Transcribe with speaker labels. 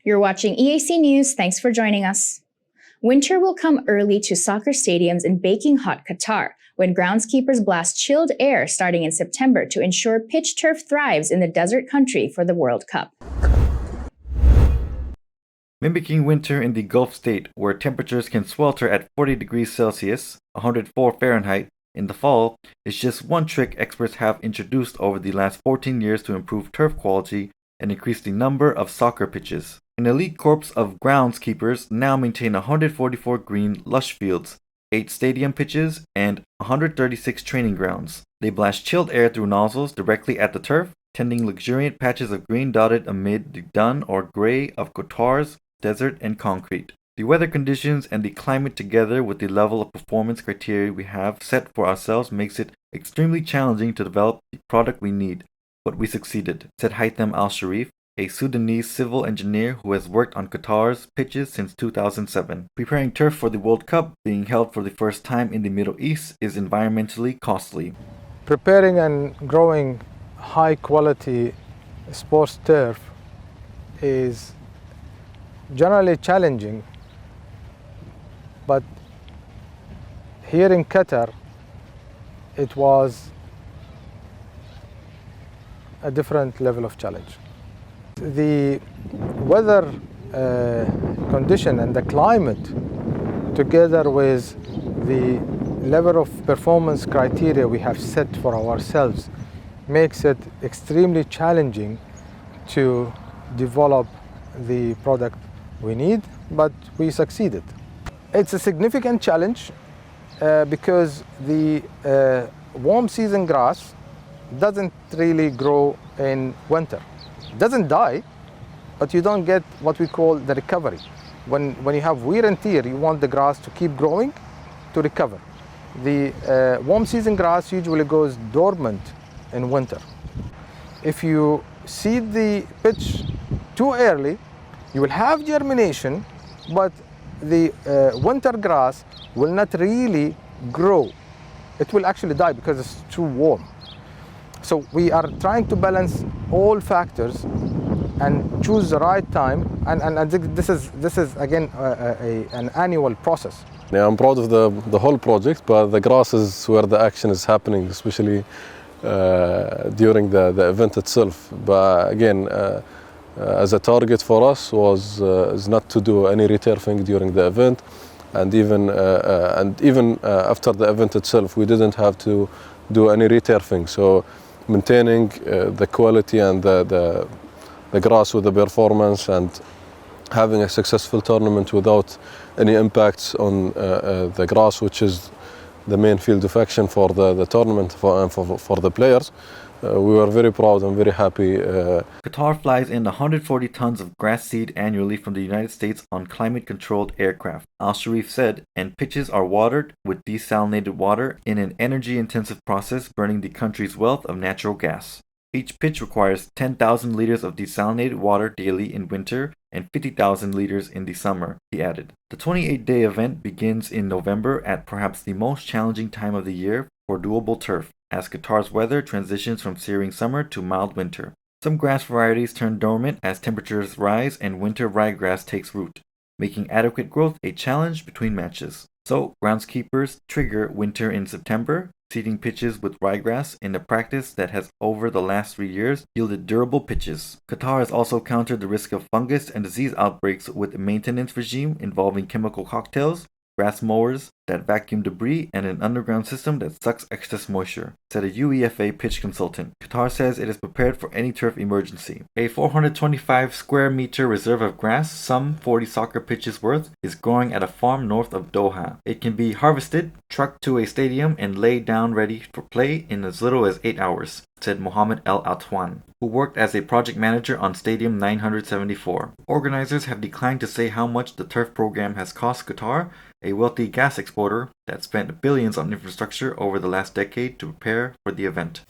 Speaker 1: You're watching EAC News. Thanks for joining us. Winter will come early to soccer stadiums in baking hot Qatar when groundskeepers blast chilled air starting in September to ensure pitch turf thrives in the desert country for the World Cup.
Speaker 2: Mimicking winter in the Gulf state, where temperatures can swelter at 40 degrees Celsius, 104 Fahrenheit, in the fall, is just one trick experts have introduced over the last 14 years to improve turf quality and increase the number of soccer pitches. An elite corps of groundskeepers now maintain 144 green lush fields, 8 stadium pitches, and 136 training grounds. They blast chilled air through nozzles directly at the turf, tending luxuriant patches of green dotted amid the dun or gray of Qatar's desert and concrete. The weather conditions and the climate together with the level of performance criteria we have set for ourselves makes it extremely challenging to develop the product we need. But we succeeded, said Haitham Al Shareef, a Sudanese civil engineer who has worked on Qatar's pitches since 2007. Preparing turf for the World Cup, being held for the first time in the Middle East, is environmentally costly.
Speaker 3: Preparing and growing high-quality sports turf is generally challenging, but here in Qatar, it was a different level of challenge. The weather condition and the climate, together with the level of performance criteria we have set for ourselves, makes it extremely challenging to develop the product we need, but we succeeded. It's a significant challenge because the warm season grass doesn't really grow in winter. It doesn't die, but you don't get what we call the recovery. When you have wear and tear, you want the grass to keep growing to recover. The warm season grass usually goes dormant in winter. If you seed the pitch too early, you will have germination, but the winter grass will not really grow. It will actually die because it's too warm. So we are trying to balance all factors and choose the right time, and this is again an annual process.
Speaker 4: Yeah, I'm proud of the whole project, but the grass is where the action is happening, especially during the event itself. But again, as a target for us is not to do any returfing during the event, and even after the event itself, we didn't have to do any returfing. So maintaining the quality and the grass with the performance and having a successful tournament without any impacts on the grass, which is the main field of action for the tournament for the players. We were very proud and very happy.
Speaker 2: Qatar flies in 140 tons of grass seed annually from the United States on climate-controlled aircraft, Al Shareef said, and pitches are watered with desalinated water in an energy-intensive process burning the country's wealth of natural gas. Each pitch requires 10,000 liters of desalinated water daily in winter and 50,000 liters in the summer, he added. The 28-day event begins in November at perhaps the most challenging time of the year for doable turf, as Qatar's weather transitions from searing summer to mild winter. Some grass varieties turn dormant as temperatures rise and winter ryegrass takes root, making adequate growth a challenge between matches. So, groundskeepers trigger winter in September, seeding pitches with ryegrass in a practice that has over the last 3 years yielded durable pitches. Qatar has also countered the risk of fungus and disease outbreaks with a maintenance regime involving chemical cocktails, grass mowers that vacuum debris, and an underground system that sucks excess moisture, said a UEFA pitch consultant. Qatar says it is prepared for any turf emergency. A 425 square meter reserve of grass, some 40 soccer pitches worth, is growing at a farm north of Doha. It can be harvested, trucked to a stadium, and laid down ready for play in as little as 8 hours, said Mohammed El Atwan, who worked as a project manager on Stadium 974. Organizers have declined to say how much the turf program has cost Qatar, a wealthy gas exporter that spent billions on infrastructure over the last decade to prepare for the event.